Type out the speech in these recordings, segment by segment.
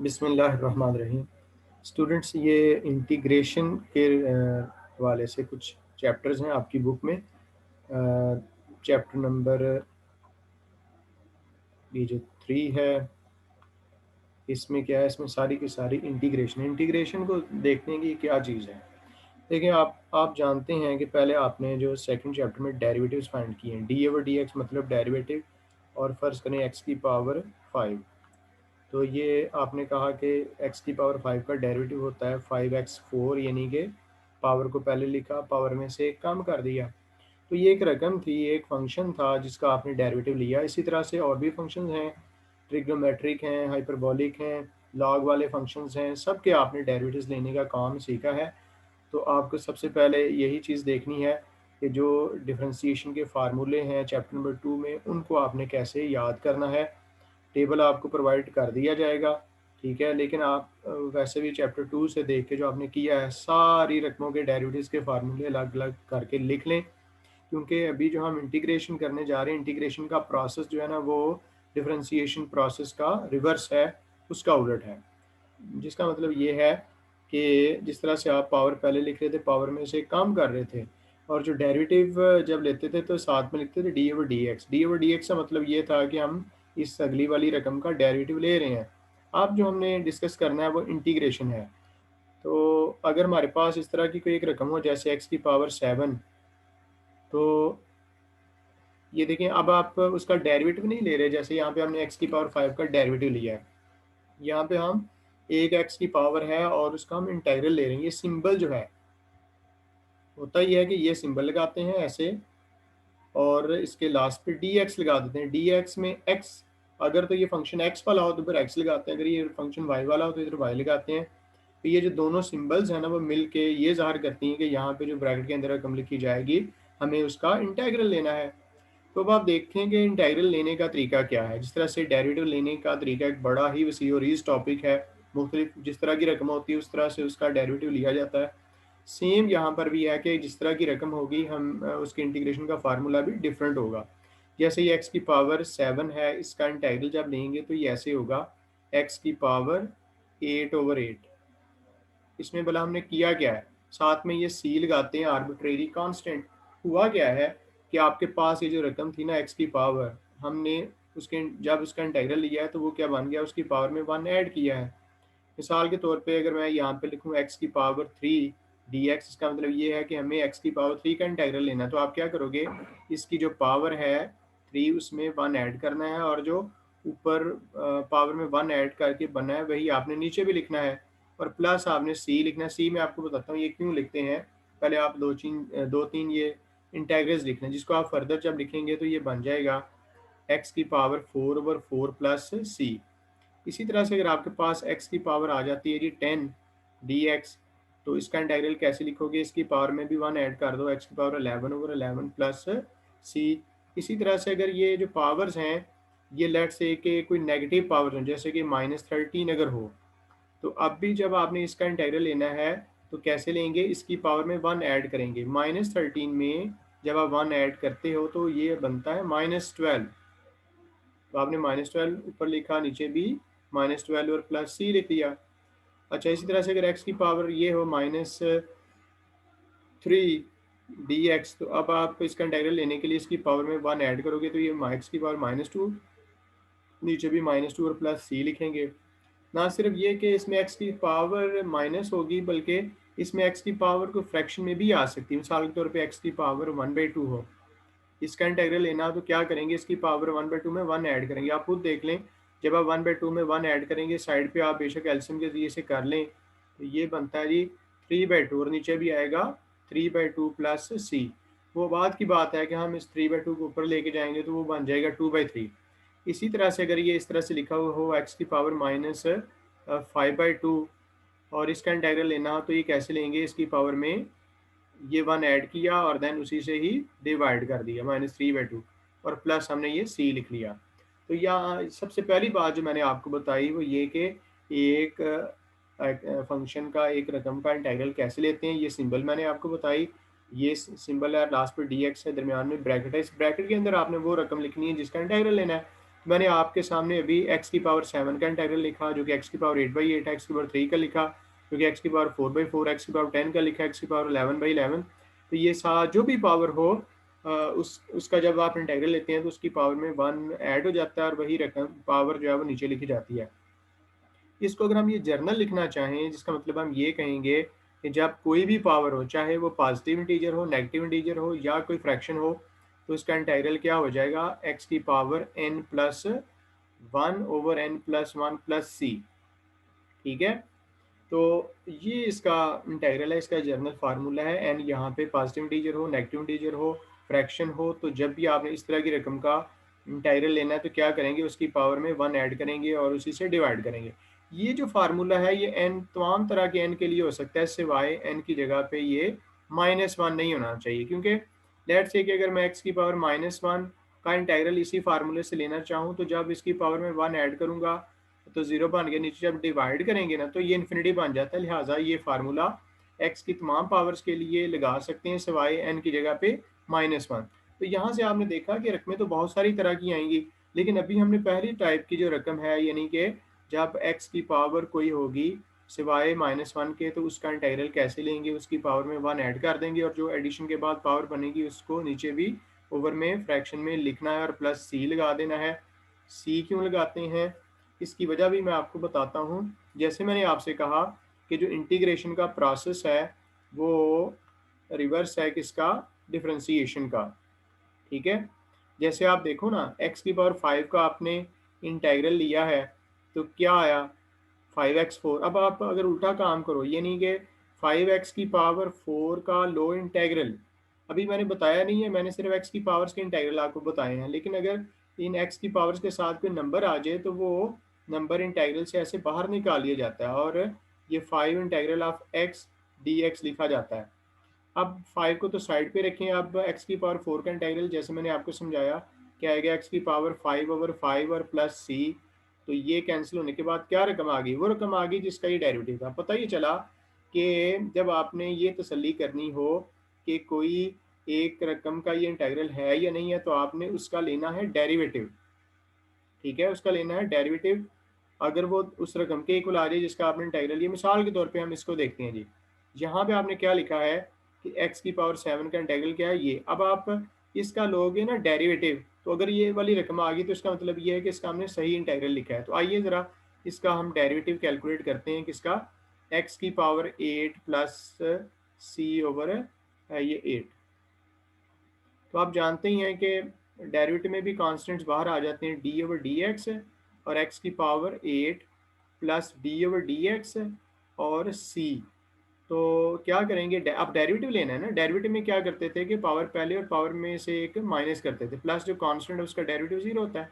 बिस्मिल्लाहिर्रहमानिर्रहीम। स्टूडेंट्स, ये इंटीग्रेशन के हवाले से कुछ चैप्टर्स हैं आपकी बुक में। चैप्टर नंबर ये जो 3 है, इसमें क्या है, इसमें सारी की सारी इंटीग्रेशन को देखने की क्या चीज़ है। देखिए, आप जानते हैं कि पहले आपने जो सेकंड चैप्टर में डेरिवेटिव्स फाइंड किए हैं, डी ओवर डी एक्स मतलब डेरिवेटिव, और फ़र्ज़ करें एक्स की पावर 5। तो ये आपने कहा कि x की पावर 5 का डेरिवेटिव होता है 5x4, यानी कि पावर को पहले लिखा, पावर में से एक कम कर दिया। तो ये एक रकम थी, एक फंक्शन था जिसका आपने डेरिवेटिव लिया। इसी तरह से और भी फंक्शंस हैं, ट्रिग्नोमेट्रिक हैं, हाइपरबोलिक हैं, लॉग वाले फंक्शंस हैं, सब के आपने डेरिवेटिव्स लेने का काम सीखा है। तो आपको सबसे पहले यही चीज़ देखनी है कि जो डिफरेंशिएशन के फार्मूले हैं चैप्टर नंबर 2 में, उनको आपने कैसे याद करना है। टेबल आपको प्रोवाइड कर दिया जाएगा, ठीक है। लेकिन आप वैसे भी चैप्टर 2 से देख के जो आपने किया है, सारी रकमों के डेरिवेटिव्स के फार्मूले अलग अलग करके लिख लें, क्योंकि अभी जो हम इंटीग्रेशन करने जा रहे हैं, इंटीग्रेशन का प्रोसेस जो है ना, वो डिफरेंशिएशन प्रोसेस का रिवर्स है, उसका उलट है। जिसका मतलब ये है कि जिस तरह से आप पावर पहले लिख रहे थे, पावर में से कम कर रहे थे, और जो डेरिवेटिव जब लेते थे तो साथ में लिखते थे D over D x. D over D x का मतलब ये था कि हम इस अगली वाली रकम का डेरिवेटिव ले रहे हैं। अब जो हमने डिस्कस करना है वो इंटीग्रेशन है। तो अगर हमारे पास इस तरह की कोई एक रकम हो, जैसे एक्स की पावर 7, तो ये देखें, अब आप उसका डेरिवेटिव नहीं ले रहे। जैसे यहाँ पे हमने एक्स की पावर 5 का डेरिवेटिव लिया है, यहाँ पे हम एक एक्स की पावर है और उसका हम इंटीग्रल ले रहे हैं। ये सिंबल जो है, होता ही है कि ये सिंबल लगाते हैं ऐसे, और इसके लास्ट पे डी एक्स लगा देते हैं। डी एक्स में एक्स, अगर तो ये फंक्शन एक्स वाला हो तो फिर एक्स लगाते हैं, अगर ये फंक्शन वाई वाला हो तो इधर वाई लगाते हैं। तो ये जो दोनों सिंबल्स हैं ना, वो मिल के ये ज़ाहिर करती हैं कि यहाँ पे जो ब्रैकेट के अंदर रकम लिखी जाएगी, हमें उसका इंटीग्रल लेना है। तो अब आप देखें कि इंटीग्रल लेने का तरीका क्या है। जिस तरह से डेरिवेटिव लेने का तरीका एक बड़ा ही वसी और ईज टॉपिक है, मुख्तलिफ जिस तरह की रकम होती है उस तरह से उसका डेरिवेटिव लिया जाता है। सेम यहाँ पर भी है कि जिस तरह की रकम होगी, हम उसके इंटीग्रेशन का फार्मूला भी डिफरेंट होगा। जैसे ये एक्स की पावर 7 है, इसका इंटीग्रल जब लेंगे तो ये ऐसे होगा, एक्स की पावर 8/8। इसमें भला हमने किया क्या है, साथ में ये सी लगाते हैं, आर्बिट्रेरी कांस्टेंट। हुआ क्या है कि आपके पास ये जो रकम थी ना एक्स की पावर, हमने उसके जब उसका इंटीग्रल लिया है तो वो क्या बन गया, उसकी पावर में 1 ऐड किया है। मिसाल के तौर पे अगर मैं यहाँ पे लिखूँ एक्स की पावर 3 डी एक्स, इसका मतलब ये है कि हमें एक्स की पावर 3 का इंटीग्रल लेना है। तो आप क्या करोगे, इसकी जो पावर है 3, उसमें 1 ऐड करना है, और जो ऊपर पावर में 1 ऐड करके बना है वही आपने नीचे भी लिखना है, और प्लस आपने सी लिखना है। सी में आपको बताता हूँ ये क्यों लिखते हैं। पहले आप दो तीन ये इंटीग्रल्स लिखना है, जिसको आप फर्दर जब लिखेंगे तो ये बन जाएगा एक्स की पावर 4/4 प्लस सी। इसी तरह से अगर आपके पास x की पावर आ जाती है जी 10 dx, तो इसका इंटीग्रल कैसे लिखोगे, इसकी पावर में भी 1 ऐड कर दो, x की पावर 11/11 प्लस c। इसी तरह से अगर ये जो पावर्स हैं, ये लेट्स से कि कोई नेगेटिव पावर्स हैं, जैसे कि -13 अगर हो, तो अब भी जब आपने इसका इंटीग्रल लेना है तो कैसे लेंगे, इसकी पावर में 1 ऐड करेंगे। -13 में जब आप 1 ऐड करते हो तो ये बनता है -12। तो आपने -12 ऊपर लिखा, नीचे भी -12 और प्लस सी लिख दिया। अच्छा, इसी तरह से अगर एक्स की पावर ये हो -3 डी एक्स, तो अब आप इसका इंटीग्रल लेने के लिए इसकी पावर में 1 ऐड करोगे, तो ये एक्स की पावर -2, नीचे भी -2 और प्लस सी लिखेंगे। ना सिर्फ ये कि इसमें एक्स की पावर माइनस होगी, बल्कि इसमें एक्स की पावर को फ्रैक्शन में भी आ सकती है। मिसाल के तौर पे एक्स की पावर 1/2 हो, इसका इंटीग्रल लेना हो तो क्या करेंगे, इसकी पावर 1/2 में 1 ऐड करेंगे। आप खुद देख लें, जब आप 1/2 में 1 ऐड करेंगे, साइड पे आप बेशक एलसीएम के जरिए से कर लें, तो ये बनता है जी 3/2, और नीचे भी आएगा 3/2 प्लस सी। वो बाद की बात है कि हम इस 3/2 को ऊपर लेके जाएंगे तो वो बन जाएगा 2/3। इसी तरह से अगर ये इस तरह से लिखा हुआ हो एक्स की पावर -5/2, और इसका इंटीग्रल लेना हो तो ये कैसे लेंगे, इसकी पावर में ये 1 ऐड किया और देन उसी से ही डिवाइड कर दिया -3/2, और प्लस हमने ये सी लिख लिया। तो यहाँ सबसे पहली बात जो मैंने आपको बताई वो ये कि एक फंक्शन का, एक रकम का इंटीग्रल कैसे लेते हैं। ये सिंबल मैंने आपको बताई, ये सिंबल है, लास्ट पे डी एक्स है, दरमियान में ब्रैकेट है। इस ब्रैकेट के अंदर आपने वो रकम लिखनी है जिसका इंटीग्रल लेना है। मैंने आपके सामने अभी एक्स की पावर 7 का इंटीग्रल लिखा, जो कि एक्स की पावर 8/8 है, एक्स की पावर 3 का लिखा, जो कि एक्स की पावर 4/4, एक्स की पावर 10 का लिखा, एक्स की पावर 11/11। तो ये जो भी पावर हो, उसका जब आप इंटीग्रल लेते हैं तो उसकी पावर में 1 ऐड हो जाता है और वही रकम पावर जो है वो नीचे लिखी जाती है। इसको अगर हम ये जर्नल लिखना चाहें, जिसका मतलब हम ये कहेंगे कि जब कोई भी पावर हो, चाहे वो पॉजिटिव इंटीजर हो, नेगेटिव इंटीजर हो या कोई फ्रैक्शन हो, तो इसका इंटीग्रल क्या हो जाएगा, एक्स की power n plus 1/n+1 + c। ठीक है, तो ये इसका इंटीग्रल है, इसका जर्नल फार्मूला है। एन यहाँ पे पॉजिटिव इंटीजर हो, नेगेटिव इंटीजर हो, फ्रैक्शन हो, तो जब भी आपने इस तरह की रकम का इंटीग्रल लेना है तो क्या करेंगे, उसकी पावर में 1 ऐड करेंगे और उसी से डिवाइड करेंगे। ये जो फार्मूला है ये एन तमाम तरह के एन के लिए हो सकता है, सिवाय एन की जगह पे ये -1 नहीं होना चाहिए, क्योंकि लेट्स से कि अगर मैं एक्स की पावर -1 का इंटीग्रल इसी फार्मूले से लेना चाहूँ, तो जब इसकी पावर में 1 ऐड करूँगा तो 0 बन गया, नीचे जब डिवाइड करेंगे ना तो ये इन्फिनिटी बन जाता है। लिहाजा ये फार्मूला एक्स की तमाम पावर्स के लिए लगा सकते हैं, सिवाय एन की जगह पे -1। तो यहाँ से आपने देखा कि रकमें तो बहुत सारी तरह की आएंगी, लेकिन अभी हमने पहली टाइप की जो रकम है, यानी कि जब एक्स की पावर कोई होगी सिवाय -1 के, तो उसका इंटीग्रल कैसे लेंगे, उसकी पावर में 1 ऐड कर देंगे और जो एडिशन के बाद पावर बनेगी उसको नीचे भी ओवर में फ्रैक्शन में लिखना है और प्लस सी लगा देना है। सी क्यों लगाते हैं, इसकी वजह भी मैं आपको बताता हूँ। जैसे मैंने आपसे कहा कि जो इंटीग्रेशन का प्रोसेस है वो रिवर्स है किसका, डिफरेंशिएशन का। ठीक है, जैसे आप देखो ना, एक्स की पावर 5 का आपने इंटीग्रल लिया है तो क्या आया, 5x4। अब आप अगर उल्टा काम करो, यानी कि 5x की पावर 4 का लो इंटीग्रल, अभी मैंने बताया नहीं है, मैंने सिर्फ x की पावर्स के इंटीग्रल आपको बताए हैं, लेकिन अगर इन x की पावर्स के साथ कोई नंबर आ जाए तो वो नंबर इंटीग्रल से ऐसे बाहर निकाल लिया जाता है और ये 5 इंटीग्रल ऑफ x dx लिखा जाता है। अब 5 को तो साइड पे रखें, अब x की पावर 4 का इंटीग्रल जैसे मैंने आपको समझाया, क्या आएगा, x की पावर 5/5 और प्लस c। तो ये कैंसिल होने के बाद क्या रकम आ गई, वो रकम आ गई जिसका ये डेरिवेटिव था। पता ही चला कि जब आपने ये तसल्ली करनी हो कि कोई एक रकम का ये इंटीग्रल है या नहीं है, तो आपने उसका लेना है डेरिवेटिव। ठीक है, उसका लेना है डेरिवेटिव, अगर वो उस रकम के इक्वल आ जाए जिसका आपने इंटीग्रल लिया। मिसाल के तौर पे हम इसको देखते हैं जी, यहाँ पे आपने क्या लिखा है कि x की पावर 7 का इंटीग्रल क्या है ये। अब आप इसका लोगे ना डेरिवेटिव, तो अगर ये वाली रकम आ गई तो इसका मतलब ये है कि इसका हमने सही इंटीग्रल लिखा है। तो आइए ज़रा इसका हम डेरिवेटिव कैलकुलेट करते हैं, किसका, x की पावर 8 प्लस c ओवर ये 8। तो आप जानते ही हैं कि डेरिवेटिव में भी कांस्टेंट्स बाहर आ जाते हैं, डी ओवर डी एक्स और एक्स की power 8 plus D over D x और सी। तो क्या करेंगे, अब डेरिवेटिव लेना है ना, डेरिवेटिव में क्या करते थे कि पावर पहले और पावर में से एक माइनस करते थे, प्लस जो कांस्टेंट है उसका डेरिवेटिव 0 होता है।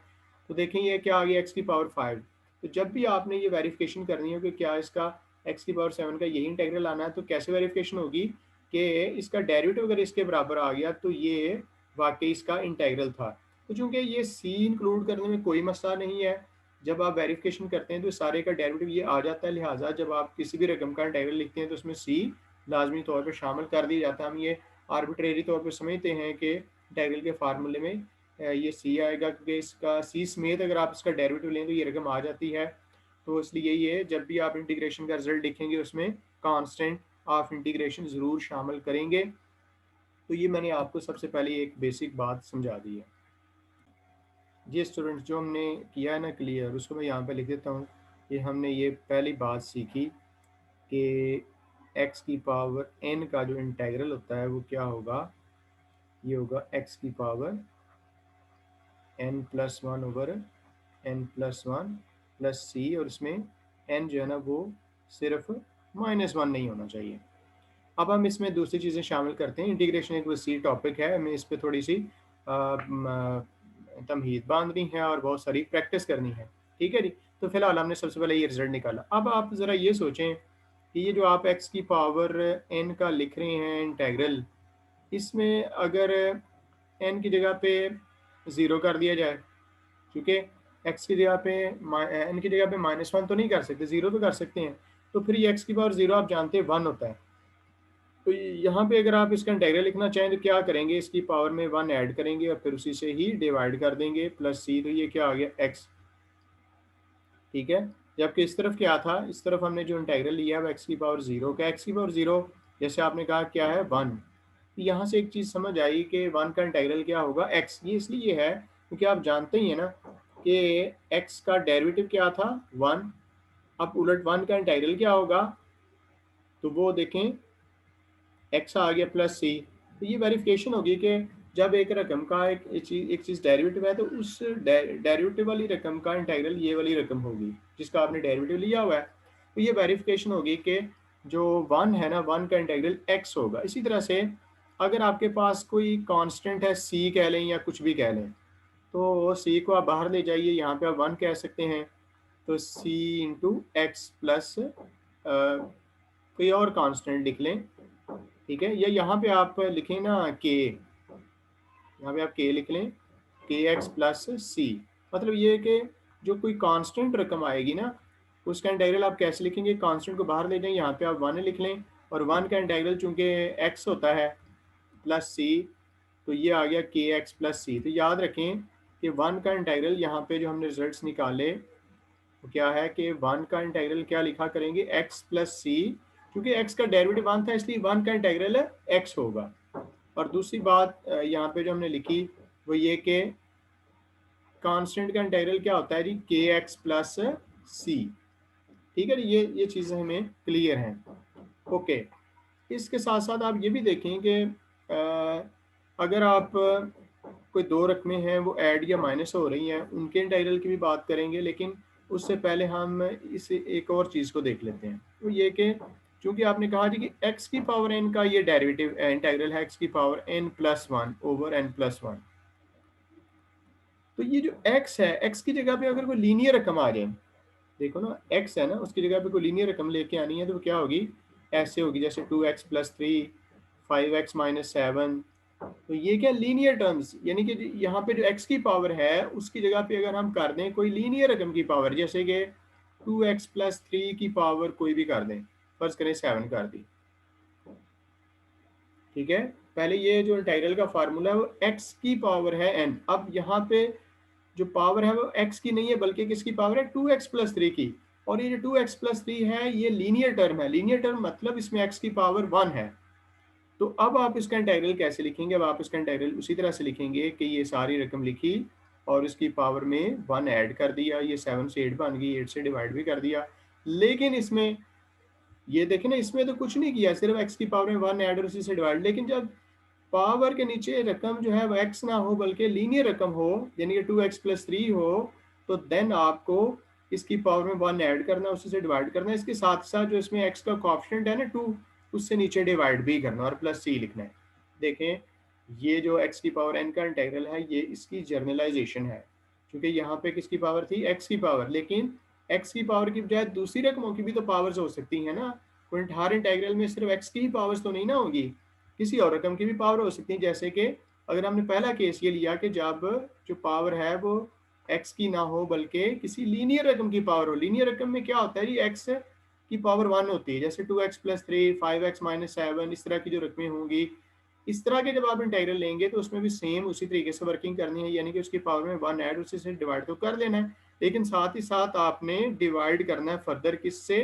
तो देखें ये क्या आ गया, एक्स की पावर 5। तो जब भी आपने ये वेरिफिकेशन करनी हो कि क्या इसका एक्स की पावर 7 का यही इंटीग्रल आना है, तो कैसे वेरिफिकेशन होगी कि इसका डेरिवेटिव अगर इसके बराबर आ गया तो ये वाकई इसका इंटीग्रल था। तो चूंकि ये सी इंक्लूड करने में कोई मसला नहीं है, जब आप वेरिफिकेशन करते हैं तो सारे का डेरिवेटिव ये आ जाता है। लिहाजा जब आप किसी भी रकम का इंटीग्रल लिखते हैं तो उसमें सी लाजमी तौर पर शामिल कर दिया जाता है। हम ये आर्बिट्रेरी तौर पर समझते हैं कि इंटीग्रल के फार्मूले में ये सी आएगा, क्योंकि इसका सी समेत अगर आप इसका डेरिवेटिव लें तो ये रकम आ जाती है। तो इसलिए ये जब भी आप इंटीग्रेशन का रिजल्ट लिखेंगे उसमें कांस्टेंट ऑफ इंटीग्रेशन ज़रूर शामिल करेंगे। तो ये मैंने आपको सबसे पहले एक बेसिक बात समझा दी है। ये स्टूडेंट्स जो हमने किया है ना क्लियर, उसको मैं यहाँ पे लिख देता हूँ कि हमने ये पहली बात सीखी कि x की पावर n का जो इंटीग्रल होता है वो क्या होगा, ये होगा x की power n+1 over n+1 plus c, और इसमें n जो है ना वो सिर्फ -1 नहीं होना चाहिए। अब हम इसमें दूसरी चीज़ें शामिल करते हैं। इंटीग्रेशन एक वसी टॉपिक है, हमें इस पर थोड़ी सी तमहीद बांधनी है और बहुत सारी प्रैक्टिस करनी है। ठीक है जी, तो फिलहाल हमने सबसे पहले ये रिजल्ट निकाला। अब आप ज़रा ये सोचें कि ये जो आप x की पावर n का लिख रहे हैं इंटीग्रल, इसमें अगर n की जगह पे 0 कर दिया जाए, क्योंकि x की जगह पे n की जगह पे -1 तो नहीं कर सकते, 0 तो कर सकते हैं। तो फिर ये x की पावर 0 आप जानते हैं 1 होता है। तो यहाँ पे अगर आप इसका इंटीग्रल लिखना चाहें तो क्या करेंगे, इसकी पावर में 1 ऐड करेंगे और फिर उसी से ही डिवाइड कर देंगे प्लस सी, तो ये क्या आ गया x, ठीक है। जबकि इस तरफ क्या था, इस तरफ हमने जो इंटीग्रल लिया है वो x की पावर 0 का, x की पावर 0 जैसे आपने कहा क्या है 1। तो यहाँ से एक चीज़ समझ आई कि 1 का इंटीग्रल क्या होगा x, ये इसलिए है क्योंकि आप जानते ही है ना कि x का डेरिवेटिव क्या था 1। अब उलट 1 का इंटीग्रल क्या होगा, तो वो देखें x आ गया प्लस सी। तो ये वेरिफिकेशन होगी कि जब एक रकम का एक चीज़ डेरिवेटिव है तो उस डेरिवेटिव वाली रकम का इंटीग्रल ये वाली रकम होगी जिसका आपने डेरिवेटिव लिया हुआ है। तो ये वेरिफिकेशन होगी कि जो 1 है ना, 1 का इंटीग्रल x होगा। इसी तरह से अगर आपके पास कोई कांस्टेंट है c कह लें या कुछ भी कह लें, तो c को आप बाहर ले जाइए, यहाँ पे आप 1 कह सकते हैं, तो c इंटू एक्स प्लस कोई और कांस्टेंट लिख लें, ठीक है। या यहाँ पे आप लिखें ना के, यहाँ पे आप के लिख लें, के एक्स प्लस सी। मतलब ये है कि जो कोई कांस्टेंट रकम आएगी ना उसका इंटीग्रल आप कैसे लिखेंगे, कांस्टेंट को बाहर ले जाएं, यहाँ पे आप 1 लिख लें और 1 का इंटीग्रल चूंकि एक्स होता है प्लस सी, तो ये आ गया के एक्स प्लस सी। तो याद रखें कि 1 का इंटीग्रल यहाँ पे जो हमने रिजल्ट्स निकाले वो क्या है कि 1 का इंटीग्रल क्या लिखा करेंगे x प्लस सी, क्योंकि x का डेरिवेटिव 1 था इसलिए 1 का इंटीग्रल x होगा। और दूसरी बात यहाँ पे जो हमने लिखी वो ये कि कांस्टेंट का इंटीग्रल क्या होता है जी, के एक्स प्लस सी, ठीक है। ये चीज़ें हमें क्लियर हैं, ओके। इसके साथ साथ आप ये भी देखें कि अगर आप कोई दो रकमें हैं वो ऐड या माइनस हो रही हैं, उनके इंटीग्रल की भी बात करेंगे, लेकिन उससे पहले हम इस एक और चीज़ को देख लेते हैं। तो ये कि चूंकि आपने कहा जी कि x की पावर n का ये डेरिवेटिव इंटीग्रल है x की power n plus 1 over n plus 1। तो ये जो x है, x की जगह पे अगर कोई लीनियर रकम आ जाए, देखो ना x है ना, उसकी जगह पे कोई लीनियर रकम लेके आनी है तो क्या होगी, ऐसे होगी जैसे 2x प्लस 3, 5x माइनस 7। तो ये क्या लीनियर टर्म्स, यानी कि यहाँ पे जो x की पावर है उसकी जगह पे अगर हम कर दें कोई लीनियर रकम की पावर, जैसे कि 2x प्लस 3 की पावर कोई भी कर दें, फर्ज करें 7 कर दी, ठीक है। पहले ये जो इंटीग्रल का फार्मूला है वो x की पावर है n। अब यहाँ पे जो पावर है वो x की नहीं है बल्कि किसकी पावर है, 2x प्लस 3 की। और ये जो 2x प्लस 3 है ये लीनियर टर्म है, लीनियर टर्म मतलब इसमें x की पावर 1 है। तो अब आप इसका इंटीग्रल कैसे लिखेंगे, अब आप इसका इंटीग्रल उसी तरह से लिखेंगे कि ये सारी रकम लिखी और इसकी पावर में 1 ऐड कर दिया, ये 7 से 8 बन गई, 8 से डिवाइड भी कर दिया। लेकिन इसमें ये देखें ना, इसमें तो कुछ नहीं किया, सिर्फ x की पावर में 1 ऐड और उसी से डिवाइड। लेकिन जब पावर के नीचे रकम जो है वो x ना हो बल्कि लीनियर रकम हो, यानी कि 2x प्लस 3 हो, तो देन आपको इसकी पावर में 1 ऐड करना, उसी से डिवाइड करना, इसके साथ साथ जो इसमें x का कोएफिशिएंट है ना 2, उससे नीचे डिवाइड भी करना और प्लस c लिखना है। देखें ये जो x की पावर n का इंटीग्रल है ये इसकी जर्नलाइजेशन है, क्योंकि यहाँ पे किसकी पावर थी, x की पावर, लेकिन x की पावर की बजाय दूसरी रकमों की भी तो पावर्स हो सकती हैं ना। कोई हर इंटीग्रल में सिर्फ x की ही पावर्स तो नहीं ना होगी, किसी और रकम की भी पावर हो सकती है। जैसे कि अगर हमने पहला केस ये लिया कि जब जो पावर है वो x की ना हो बल्कि किसी लीनियर रकम की पावर हो। लीनियर रकम में क्या होता है जी, x की पावर 1 होती है, जैसे 2x प्लस 3, 5x माइनस 7, इस तरह की जो रकमें होंगी, इस तरह के जब आप इंटीग्रल लेंगे तो उसमें भी सेम उसी तरीके से वर्किंग करनी है, यानी कि उसकी पावर में 1 ऐड उसी से डिवाइड तो कर देना है, लेकिन साथ ही साथ आपने डिवाइड करना है फर्दर किससे,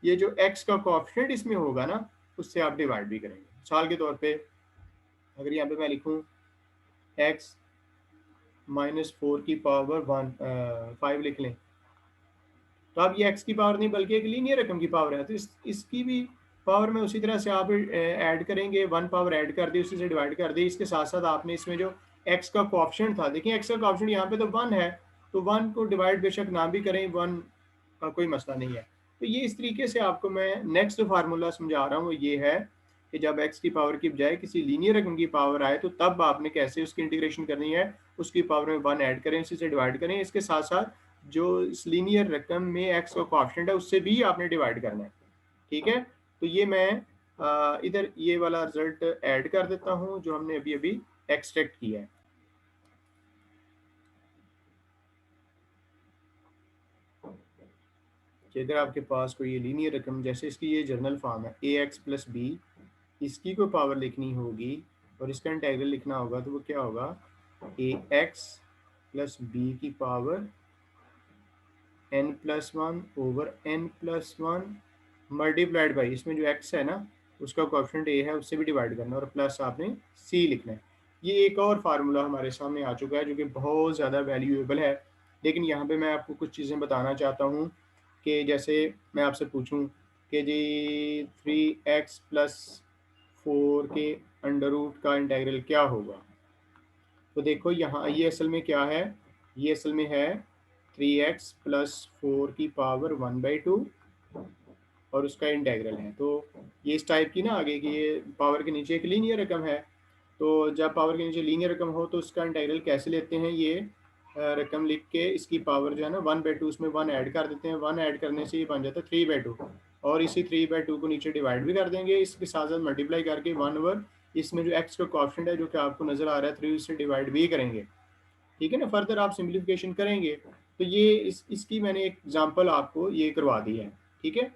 ये जो x का कोएफिशिएंट इसमें होगा ना उससे आप डिवाइड भी करेंगे। मिसाल के तौर पे अगर यहाँ पे मैं लिखूँ x माइनस 4 की पावर 5 लिख लें, तो अब ये x की पावर नहीं बल्कि एक लीनियर रकम की पावर है, तो इसकी भी पावर में उसी तरह से आप ऐड करेंगे, 1 पावर ऐड कर दी, उसी से डिवाइड कर दी। इसके साथ साथ आपने इसमें जो x का कोएफिशिएंट था, देखिए x का कोएफिशिएंट यहाँ पे तो 1 है, तो 1 को डिवाइड बेशक ना भी करें, 1 का कोई मसला नहीं है। तो ये इस तरीके से आपको मैं नेक्स्ट फार्मूला समझा रहा हूँ, वो ये है कि जब x की पावर की बजाय किसी लीनियर रकम की पावर आए तो तब आपने कैसे उसकी इंटीग्रेशन करनी है, उसकी पावर में 1 ऐड करें, उसी से डिवाइड करें। इसके साथ साथ जो इस लीनियर रकम में x का कोएफिशिएंट है उससे भी आपने डिवाइड करना है, ठीक है। तो ये मैं इधर ये वाला रिजल्ट ऐड कर देता हूँ जो हमने अभी अभी एक्सट्रैक्ट किया है। कि अगर आपके पास कोई लीनियर रकम, जैसे इसकी ये जर्नल फॉर्म है ax प्लस बी इसकी कोई पावर लिखनी होगी और इसका इंटीग्रल लिखना होगा, तो वो क्या होगा, ए एक्स प्लस बी की power n+1 over n+1 multiplied by, इसमें जो x है ना उसका कोएफिशिएंट a है उससे भी डिवाइड करना और प्लस आपने c लिखना है। ये एक और फार्मूला हमारे सामने आ चुका है जो कि बहुत ज़्यादा वैल्यूएबल है। लेकिन यहाँ पे मैं आपको कुछ चीज़ें बताना चाहता हूँ कि जैसे मैं आपसे पूछूँ कि जी 3x प्लस 4 के अंडर रूट का इंटीग्रल क्या होगा, तो देखो यहाँ ये असल में क्या है, ये असल में है 3x प्लस 4 की पावर 1/2 और उसका इंटीग्रल है। तो ये इस टाइप की ना आगे की ये पावर के नीचे एक लीनियर रकम है, तो जब पावर के नीचे लीनियर रकम हो तो उसका इंटीग्रल कैसे लेते हैं, ये रकम लिख के इसकी पावर जो है ना 1/2 उसमें 1 ऐड कर देते हैं, 1 ऐड करने से ये बन जाता है 3/2 और इसी 3/2 को नीचे डिवाइड भी कर देंगे, इसके साथ साथ मल्टीप्लाई करके 1/, इसमें जो एक्स का कोएफिशिएंट है जो कि आपको नज़र आ रहा है 3 से डिवाइड भी करेंगे। ठीक है ना, फर्दर आप सिंप्लीफिकेशन करेंगे तो ये इसकी मैंने एक एग्जांपल आपको ये करवा दी है। ठीक है,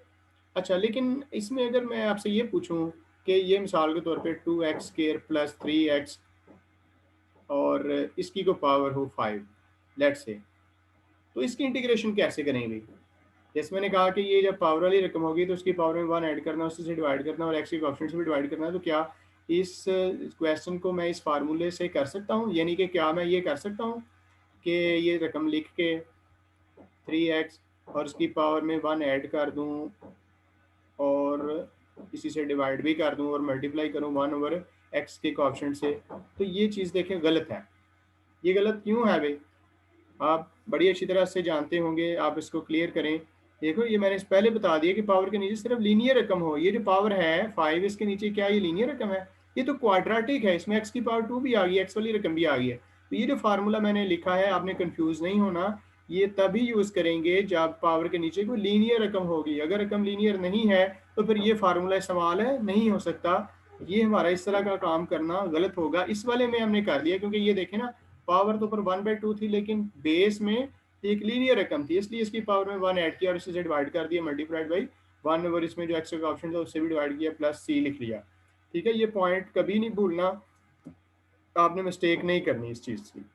अच्छा लेकिन इसमें अगर मैं आपसे ये पूछूं कि ये मिसाल के तौर पे 2x² प्लस 3x और इसकी को पावर हो 5 लेट्स से, तो इसकी इंटीग्रेशन कैसे करेंगे। जैसे मैंने कहा कि ये जब पावर वाली रकम होगी तो उसकी पावर में 1 ऐड करना, उससे डिवाइड करना और एक्स के कोएफिशिएंट से भी डिवाइड करना, तो क्या इस क्वेश्चन को मैं इस फार्मूले से कर सकता हूँ, यानी कि क्या मैं ये कर सकता हूँ कि ये रकम लिख के 3x और उसकी पावर में 1 ऐड कर दूँ और इसी से डिवाइड भी कर दूँ और मल्टीप्लाई करूँ 1/x के कोएफिशिएंट से, तो ये चीज़ देखें गलत है। ये गलत क्यों है भाई, आप बड़ी अच्छी तरह से जानते होंगे, आप इसको क्लियर करें। देखो ये मैंने पहले बता दिया कि पावर के नीचे सिर्फ लीनियर रकम हो, ये जो पावर है 5 इसके नीचे क्या ये लीनियर रकम है, ये तो क्वाड्रेटिक है, इसमें x की पावर 2 भी आ गई, x वाली रकम भी आ गई है। तो ये जो फार्मूला मैंने लिखा है आपने कंफ्यूज नहीं होना, ये तभी यूज करेंगे जब पावर के नीचे कोई लीनियर रकम होगी, अगर रकम लीनियर नहीं है तो फिर ये फार्मूला इस्तेमाल है नहीं हो सकता। ये हमारा इस तरह का काम करना गलत होगा, इस वाले में हमने कर लिया क्योंकि ये देखें ना पावर तो ऊपर 1/2 थी लेकिन बेस में एक लीनियर रकम थी, इसलिए इसकी पावर में 1 ऐड किया और इसी से डिवाइड कर दिया मल्टीप्लाइड बाई 1 और इसमें जो एक्स का ऑप्शन था उससे भी डिवाइड किया प्लस सी लिख लिया। ठीक है, ये पॉइंट कभी नहीं भूलना, आपने मिस्टेक नहीं करनी इस चीज़ की।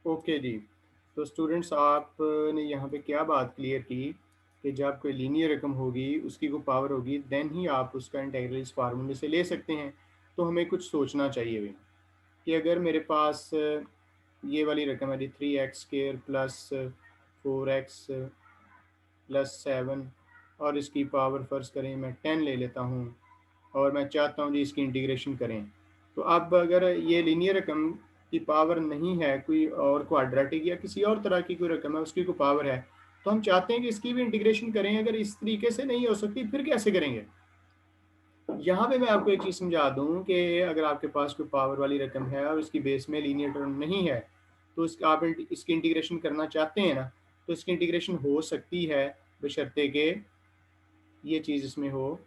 ओके जी, तो स्टूडेंट्स आपने यहाँ पे क्या बात क्लियर की कि जब कोई लीनियर रकम होगी उसकी कोई पावर होगी देन ही आप उसका इंटीग्रल इस फार्मूले से ले सकते हैं। तो हमें कुछ सोचना चाहिए भाई कि अगर मेरे पास ये वाली रकम है जी 3x² प्लस 4x प्लस 7 और इसकी पावर फर्ज करें मैं 10 ले लेता हूँ और मैं चाहता हूँ जी इसकी इंटीग्रेशन करें। तो अब अगर ये लीनियर रकम की पावर नहीं है, कोई और क्वाड्रेटिक या किसी और तरह की कोई रकम है उसकी कोई पावर है, तो हम चाहते हैं कि इसकी भी इंटीग्रेशन करें, अगर इस तरीके से नहीं हो सकती फिर कैसे करेंगे। यहाँ पे मैं आपको एक चीज़ समझा दूँ कि अगर आपके पास कोई पावर वाली रकम है और इसकी बेस में लीनियर टर्म नहीं है, तो आप इसकी इंटीग्रेशन करना चाहते हैं ना, तो इसकी इंटीग्रेशन हो सकती है बशर्ते कि ये चीज़ इसमें हो।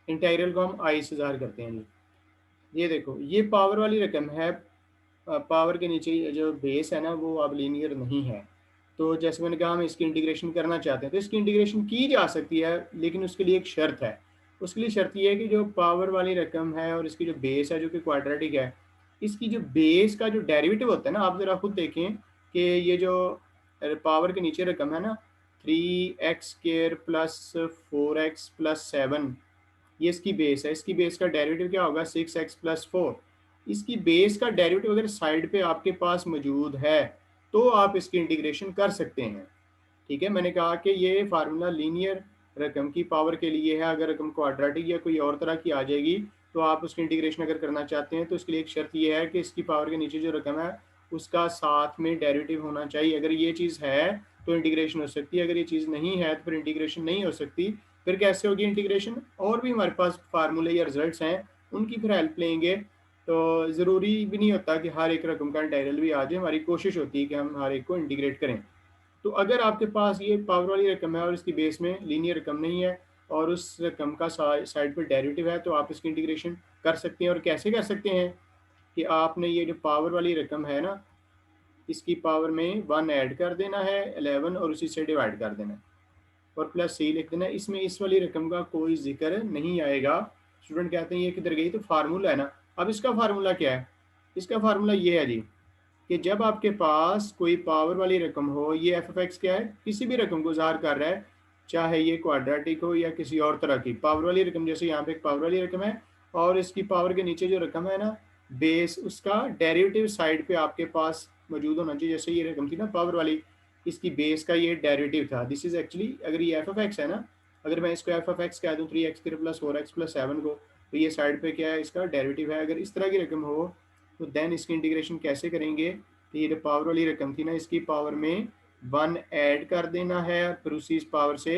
इंटीग्रल को हम आई से ज़ाहिर करते हैं जी। ये देखो ये पावर वाली रकम है, पावर के नीचे जो बेस है ना वो अब लीनियर नहीं है, तो जैसे मैंने कहा हम इसकी इंटीग्रेशन करना चाहते हैं तो इसकी इंटीग्रेशन की जा सकती है, लेकिन उसके लिए एक शर्त है। उसके लिए शर्त ये है कि जो पावर वाली रकम है और इसकी जो बेस है जो कि क्वाड्रेटिक है, इसकी जो बेस का जो डेरिवेटिव होता है ना, आप ज़रा खुद देखें कि ये जो पावर के नीचे रकम है ना 3x² प्लस 4x प्लस 7, ये इसकी बेस है, इसकी बेस का डेरिवेटिव क्या होगा 6x प्लस 4। इसकी बेस का डेरिवेटिव अगर साइड पे आपके पास मौजूद है तो आप इसकी इंटीग्रेशन कर सकते हैं। ठीक है, मैंने कहा कि ये फार्मूला लीनियर रकम की पावर के लिए है, अगर रकम क्वाड्रेटिक या कोई और तरह की आ जाएगी तो आप उसकी इंटीग्रेशन अगर करना चाहते हैं तो इसके लिए एक शर्त ये है कि इसकी पावर के नीचे जो रकम है उसका साथ में डेरिवेटिव होना चाहिए। अगर ये चीज़ है तो इंटीग्रेशन हो सकती है, अगर ये चीज़ नहीं है तो फिर इंटीग्रेशन नहीं हो सकती। फिर कैसे होगी इंटीग्रेशन, और भी हमारे पास फार्मूले या रिजल्ट्स हैं उनकी फिर हेल्प लेंगे। तो ज़रूरी भी नहीं होता कि हर एक रकम का इंटीग्रल भी आ जाए, हमारी कोशिश होती है कि हम हर एक को इंटीग्रेट करें। तो अगर आपके पास ये पावर वाली रकम है और इसकी बेस में लीनियर रकम नहीं है और उस रकम का साइड पर डेरिवेटिव है, तो आप इसकी इंटीग्रेशन कर सकते हैं। और कैसे कर सकते हैं कि आपने ये जो पावर वाली रकम है ना, इसकी पावर में 1 ऐड कर देना है 11 और उसी से डिवाइड कर देना है और प्लस सी लिख देना है। इसमें इस वाली रकम का कोई जिक्र नहीं आएगा। स्टूडेंट कहते हैं ये किधर गई, तो फार्मूला है ना। अब इसका फार्मूला क्या है, इसका फार्मूला ये है जी कि जब आपके पास कोई पावर वाली रकम हो, ये एफ एफ एक्स क्या है, किसी भी रकम को ज़ाहिर कर रहा है, चाहे ये क्वाड्रेटिक हो या किसी और तरह की पावर वाली रकम। जैसे यहाँ पे एक पावर वाली रकम है और इसकी पावर के नीचे जो रकम है ना, बेस उसका डेरिवेटिव साइड पे आपके पास मौजूद होना चाहिए। जैसे ये रकम थी ना पावर वाली, इसकी बेस का ये डेरिवेटिव था। दिस इज एक्चुअली, अगर ये एफ एफ एक्स है ना, अगर मैं इसको एफ एफ एक्स कह दूँ 3x² प्लस 4x प्लस 7 को, तो ये साइड पे क्या है, इसका डेरिवेटिव है। अगर इस तरह की रकम हो तो देन इसकी इंटीग्रेशन कैसे करेंगे, तो ये जो पावर वाली रकम थी ना, इसकी पावर में 1 ऐड कर देना है, फिर उसी इस पावर से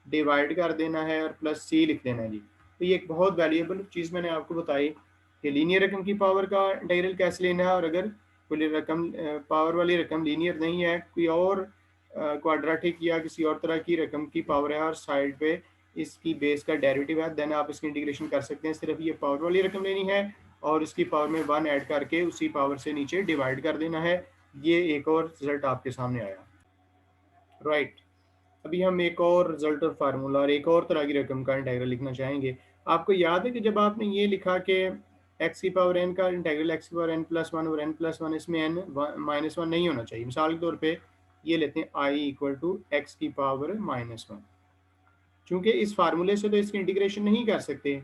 डिवाइड कर देना है और प्लस सी लिख देना है जी। तो ये एक बहुत वैल्यूएबल चीज़ मैंने आपको बताई कि लीनियर रकम की पावर का इंटीग्रल कैसे लेना है। और अगर कोई रकम पावर वाली रकम लीनियर नहीं है, कोई और क्वाड्रेटिक या किसी और तरह की रकम की पावर है और साइड पे इसकी बेस का डेरिवेटिव है, देन आप इसकी इंटीग्रेशन कर सकते हैं। सिर्फ ये पावर वाली रकम लेनी है और इसकी पावर में 1 ऐड करके उसी पावर से नीचे डिवाइड कर देना है। ये एक और रिजल्ट आपके सामने आया, राइट। अभी हम एक और रिजल्ट और फार्मूला और एक और तरह की रकम का इंटीग्रल लिखना चाहेंगे। आपको याद है कि जब आपने ये लिखा कि एक्स की पावर एन का इंटीग्रल एक्स की पावर एन प्लस वन और एन प्लस वन, इसमें एन माइनस वन नहीं होना चाहिए। मिसाल के तौर पे ये लेते हैं आई इक्वल टू एक्स की पावर माइनस वन। चूंकि इस फार्मूले से तो इसकी इंटीग्रेशन नहीं कर सकते,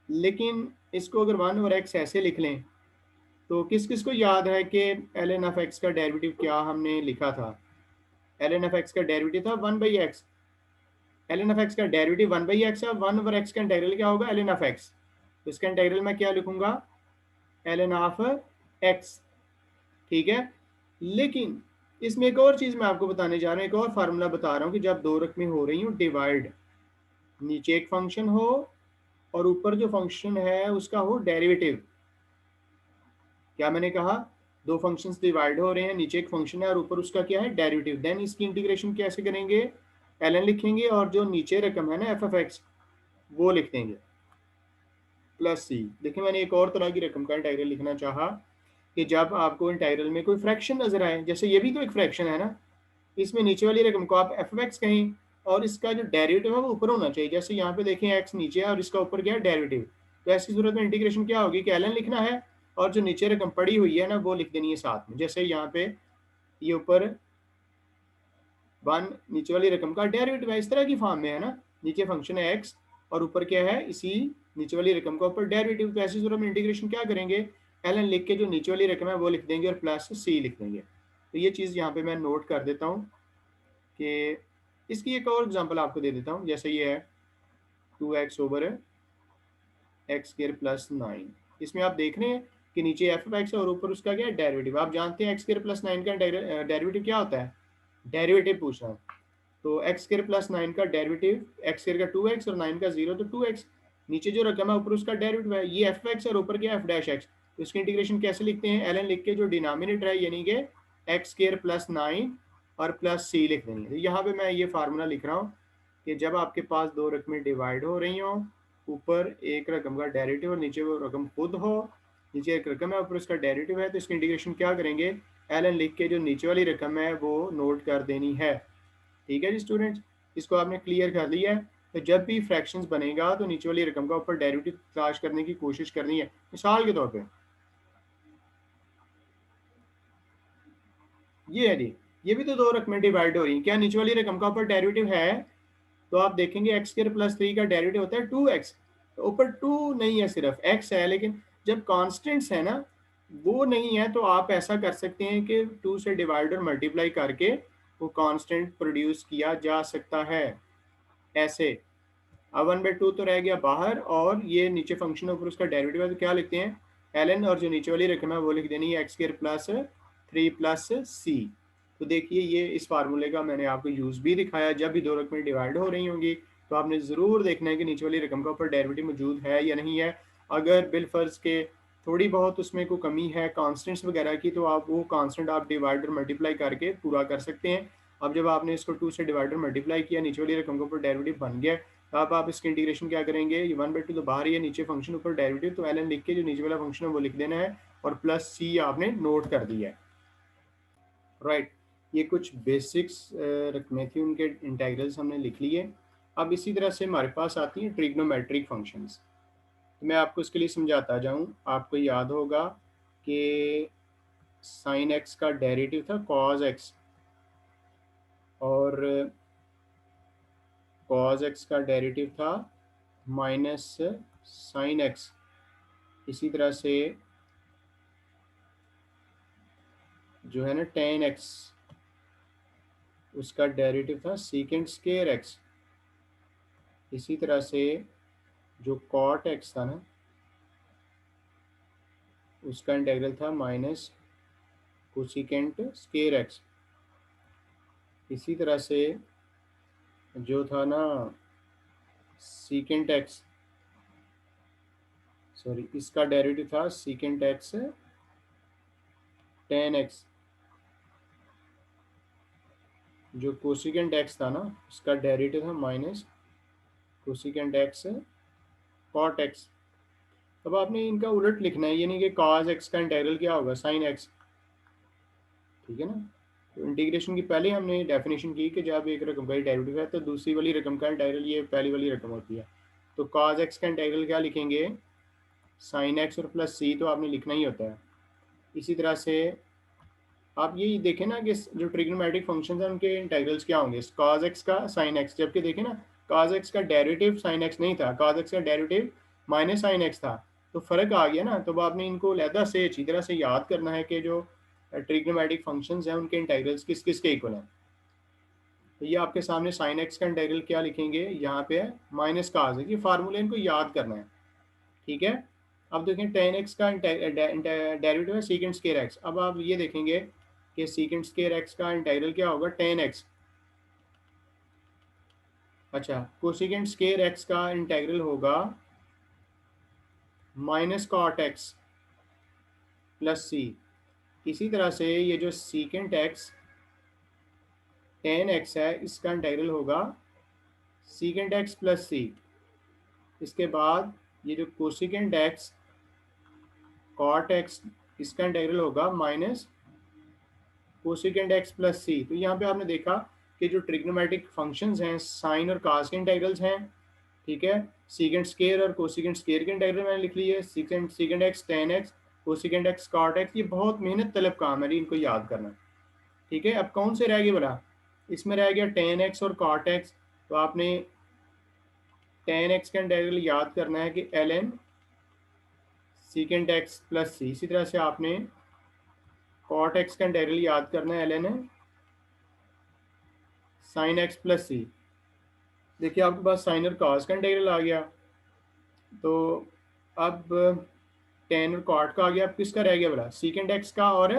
लेकिन इसको अगर वन और एक्स ऐसे लिख लें, तो किस किस को याद है कि एल एन एफ एक्स का डेरिवेटिव क्या हमने लिखा था। एल एन एफ एक्स का डेरिवेटिव था 1/x। L n f x का डेरिवेटिव 1/x है। 1/x का इंटीग्रल क्या होगा, एल एन एफ एक्स। तो इसका इंटीग्रल मैं क्या लिखूंगा, एल एन ऑफ एक्स। ठीक है, लेकिन इसमें एक और चीज़ मैं आपको बताने जा रहा हूँ, एक और फार्मूला बता रहा हूँ कि जब दो रकमें हो रही हूँ डिवाइड, नीचे एक फंक्शन हो और ऊपर जो फंक्शन है उसका हो डेरिवेटिव। क्या मैंने कहा, दो फंक्शंस डिवाइड हो रहे हैं, नीचे एक फंक्शन है और ऊपर उसका क्या है, डेरिवेटिव। देन इसकी इंटीग्रेशन कैसे करेंगे, एल लिखेंगे और जो नीचे रकम है ना एफ एफ एक्स, वो लिख देंगे प्लस सी। देखिए मैंने एक और तरह की रकम का इंटीग्रल लिखना चाहा कि जब आपको इंटीग्रल में कोई फ्रैक्शन नजर आए, जैसे ये भी तो एक फ्रैक्शन है ना, इसमें नीचे वाली रकम को आप एफ एक्स कहें और इसका जो डेरिवेटिव है वो ऊपर होना चाहिए। जैसे यहाँ पे देखें एक्स नीचे है और इसका ऊपर क्या है, डेरिवेटिव। तो ऐसी सूरत में इंटीग्रेशन क्या होगी कि एल लिखना है और जो नीचे रकम पड़ी हुई है ना वो लिख देनी है साथ में। जैसे यहाँ पे ये ऊपर 1 नीचे वाली रकम का डेरिवेटिव है, इस तरह की फॉर्म में है ना, नीचे फंक्शन है एक्स और ऊपर क्या है, इसी नीचे वाली रकम का ऊपर डेरिवेटिव। तो ऐसी सूरत में इंटीग्रेशन क्या करेंगे, एल लिख के जो नीचे वाली रकम है वो लिख देंगे और प्लस सी लिख देंगे। तो ये चीज़ यहाँ पे मैं नोट कर देता हूँ कि इसकी एक और एग्जांपल आपको दे देता हूँ। जैसे ये है 2x over x square plus 9। इसमें आप देख रहे हैं कि नीचे एफ ऑफ एक्स है और ऊपर उसका क्या है, डेरिवेटिव। आप जानते हैं एक्स स्क्वायर प्लस 9 का डेरिवेटिव क्या होता है, डेरिवेटिव पूछ रहा हूँ। तो एक्स स्क्वायर प्लस 9 का डेरिवेटिव, एक्स स्क्वायर का 2x और 9 का 0, तो 2x। नीचे जो रकम है ऊपर उसका डेरिवेटिव है, ये एफ एक्स और ऊपर क्या एफ डैश एक्स। तो इसकी इंटीग्रेशन कैसे लिखते हैं, एल लिख के जो डिनोमिनेटर है यानी कि एक्स स्क्वायर प्लस 9 और प्लस सी लिख देंगे। तो यहाँ पे मैं ये फार्मूला लिख रहा हूँ कि जब आपके पास दो रकमें डिवाइड हो रही हों, ऊपर एक रकम का डेरिवेटिव और नीचे वो रकम खुद हो, नीचे एक रकम है ऊपर उसका डेरिवेटिव है, तो इसकी इंटीग्रेशन क्या करेंगे, एल लिख के जो नीचे वाली रकम है वो नोट कर देनी है। ठीक है जी स्टूडेंट्स, इसको आपने क्लियर कर लिया है। तो जब भी फ्रैक्शंस बनेगा तो नीचे वाली रकम का ऊपर डेरिवेटिव तलाश करने की कोशिश करनी है। मिसाल के तौर पे ये है जी, ये भी तो दो रकमें डिवाइड हो रही हैं, क्या नीचे वाली रकम का ऊपर डेरिवेटिव है, तो आप देखेंगे एक्स स्क्वायर प्लस 3 का डेरिवेटिव होता है 2x। तो ऊपर 2 नहीं है, सिर्फ x है। लेकिन जब कॉन्स्टेंट्स है ना वो नहीं है, तो आप ऐसा कर सकते हैं कि 2 से डिवाइड और मल्टीप्लाई करके वो कांस्टेंट प्रोड्यूस किया जा सकता है ऐसे। अब 1/2 तो रह गया बाहर और ये नीचे फंक्शन ऊपर उसका डेरिवेटिव है, तो क्या लिखते हैं, ln और जो नीचे वाली रकम है वो लिख देनी है x square plus 3 plus c. तो देखिए ये इस फार्मूले का मैंने आपको यूज़ भी दिखाया। जब भी दो रकमें डिवाइड हो रही होंगी तो आपने ज़रूर देखना है कि नीचे वाली रकम का ऊपर डेरिवेटिव मौजूद है या नहीं है। अगर बिलफर्ज के थोड़ी बहुत उसमें कोई कमी है कॉन्स्टेंट्स वगैरह की, तो आप वो कॉन्स्टेंट आप डिवाइड और मल्टीप्लाई करके पूरा कर सकते हैं। अब जब आपने इसको 2 से डिवाइडर मल्टीप्लाई किया, नीचे वाली रकम के ऊपर डेरिवेटिव बन गया, तो अब आप इसकी इंटीग्रेशन क्या करेंगे, ये 1/2 तो बाहर ही है, नीचे फंक्शन ऊपर डेरिवेटिव, तो ln लिख के जो नीचे वाला फंक्शन है वो लिख देना है और प्लस c आपने नोट कर दिया है, राइट। ये कुछ बेसिक्स रकमें थी, उनके इंटीग्रल्स हमने लिख लिए। अब इसी तरह से हमारे पास आती हैं ट्रिग्नोमेट्रिक फंक्शंस। तो मैं आपको इसके लिए समझाता जाऊँ। आपको याद होगा कि साइन एक्स का डेरिवेटिव था कॉज एक्स, और कॉज एक्स का डेरिवेटिव था माइनस साइन एक्स। इसी तरह से जो है ना टेन एक्स, उसका डेरिवेटिव था सीकेंड स्केयर एक्स। इसी तरह से जो कॉट एक्स था ना, उसका इंटीग्रल था माइनस कोसिकेंट स्केयर एक्स। इसी तरह से जो था ना सीकेंट एक्स, सॉरी, इसका डेरिवेटिव था सीकेंट एक्स टेन एक्स। जो कोसिकेंट एक्स था ना, उसका डेरिवेटिव था minus cosecant x cot x. अब आपने इनका उलट लिखना है, ये नहीं कि कॉस एक्स का इंटीग्रल क्या होगा, साइन एक्स, ठीक है ना। तो इंटीग्रेशन की पहले हमने डेफिनेशन की कि जब एक रकम का डेरिवेटिव है तो दूसरी वाली रकम का इंटीग्रल ये पहली वाली रकम होती है। तो कॉस एक्स का इंटीग्रल क्या लिखेंगे, साइन एक्स और प्लस सी, तो आपने लिखना ही होता है। इसी तरह से आप यही देखें ना कि जो ट्रिग्नोमेट्रिक फंक्शंस हैं उनके इंटीग्रल्स क्या होंगे, कॉस एक्स का साइन एक्स, जबकि देखें ना कॉस एक्स का डेरिवेटिव साइन एक्स नहीं था, कॉस एक्स का डेरिवेटिव माइनस साइन एक्स था, तो फर्क आ गया ना। तो आपने इनको अलहदा से अच्छी तरह से याद करना है कि जो ट्रिग्नोमेट्रिक फंक्शंस हैं उनके इंटीग्रल्स किस किस के इक्वल हैं। तो ये आपके सामने साइन एक्स का इंटीग्रल क्या लिखेंगे, यहाँ पे है माइनस कॉस एक्स, ये फार्मूले इनको याद करना है, ठीक है। अब देखें टेन एक्स का डेरिवेटिव है सीकेंड स्केयर एक्स। अब आप ये देखेंगे कि सीकेंड स्केयर एक्स का इंटीग्रल क्या होगा, टेन एक्स। अच्छा, कोसिकेंड स्केयर एक्स का इंटीग्रल होगा minus cot x plus c. इसी तरह से ये जो सीकेंड एक्स टेन एक्स है, इसका इंटीग्रल होगा सीकेंड एक्स प्लस सी। इसके बाद ये जो कोसिकेंड एक्स कॉट एक्स, इसका इंटीग्रल होगा minus cosecant x plus c. तो यहाँ पे आपने देखा कि जो ट्रिग्नोमेट्रिक फंक्शंस हैं साइन और कास के इंटीग्रल्स हैं, ठीक है। सीकेंड स्केयर और कोसिकेंड स्केयर के इंटीग्रल मैंने लिख लिए, secant x tan x, cosecant x cot x. ये बहुत मेहनत तलब काम है इनको याद करना, ठीक है। अब कौन से रह गए बोला, इसमें रह गया टेन एक्स और कॉट एक्स। तो आपने टेन एक्स का इंटीग्रल याद करना है कि l n secant x plus c. इसी तरह से आपने कॉट एक्स का इंटीग्रल याद करना है l n sine x plus c. देखिए आपके पास साइन और कॉस का इंटीग्रल आ गया, तो अब टेन और कॉट का आ गया। अब किसका रह गया बोला, सीकेंड एक्स का और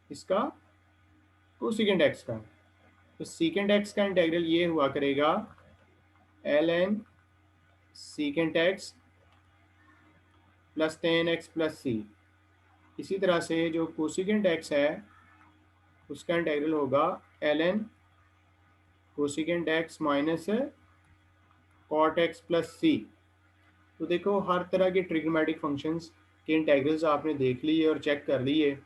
इसका कोसेकेंड एक्स का। तो सीकेंड एक्स का इंटीग्रल ये हुआ करेगा l n secant x plus tan x plus c. इसी तरह से जो कोसेकेंड एक्स है उसका इंटीग्रल होगा l n cosecant x minus cot x plus c. तो देखो हर तरह के ट्रिग्नोमेट्रिक फंक्शंस के इंटीग्रल्स आपने देख लिए और चेक कर लिए।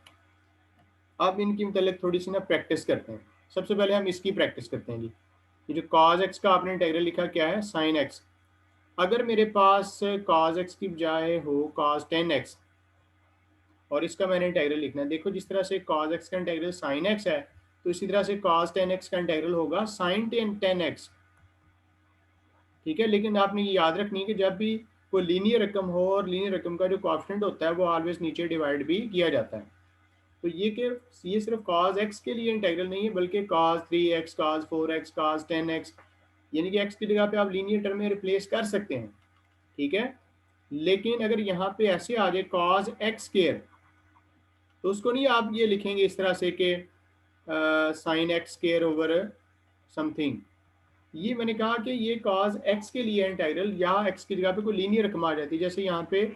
अब इनकी मतलब थोड़ी सी ना प्रैक्टिस करते हैं। सबसे पहले हम इसकी प्रैक्टिस करते हैं जी। ये जो कॉज एक्स का आपने इंटीग्रल लिखा क्या है, साइन एक्स। अगर मेरे पास कॉज एक्स की बजाय हो कॉज टेन एक्स और इसका मैंने इंटीग्रल लिखना है, देखो जिस तरह से कॉज एक्स का इंटीग्रल साइन एक्स है, तो इसी तरह से कॉज टेन एक्स का इंटीग्रल होगा साइन टेन एक्स, ठीक है। लेकिन आपने ये याद रखनी है कि जब भी कोई लीनियर रकम हो और लीनियर रकम का जो कॉफिशिएंट होता है वो ऑलवेज नीचे डिवाइड भी किया जाता है। तो ये सिर्फ cos x के लिए इंटीग्रल नहीं है, बल्कि cos 3x, cos 4x, cos 10x, यानी कि x की जगह पे आप लीनियर टर्म में रिप्लेस कर सकते हैं, ठीक है। लेकिन अगर यहाँ पे ऐसे आ जाए cos x स्क्वायर, तो उसको नहीं आप ये लिखेंगे इस तरह से कि sine x square over something. ये मैंने कहा कि ये cos x के लिए इंटीग्रल, या x की जगह पे कोई लीनियर रकम आ जाती है, जैसे यहाँ पे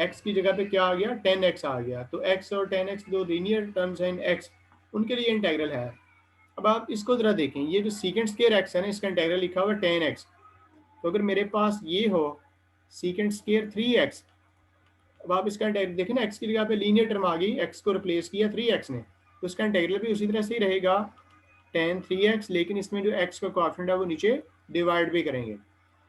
x की जगह पे क्या आ गया, 10x आ गया, तो x और 10x दो लीनियर टर्म्स हैं x, उनके लिए इंटीग्रल है। अब आप इसको ज़रा देखें, ये जो सीकेंट स्क्वायर एक्स है ना, इसका इंटीग्रल लिखा हुआ है 10x। तो अगर मेरे पास ये हो सीकेंट स्क्वायर 3x, अब आप इसका इंटीग्रल देखें ना, x की जगह पे लीनियर टर्म आ गई, x को रिप्लेस किया 3x ने, तो इसका इंटीग्रल भी उसी तरह से ही रहेगा tan 3x, लेकिन इसमें जो x का कोएफिशिएंट है वो नीचे डिवाइड भी करेंगे।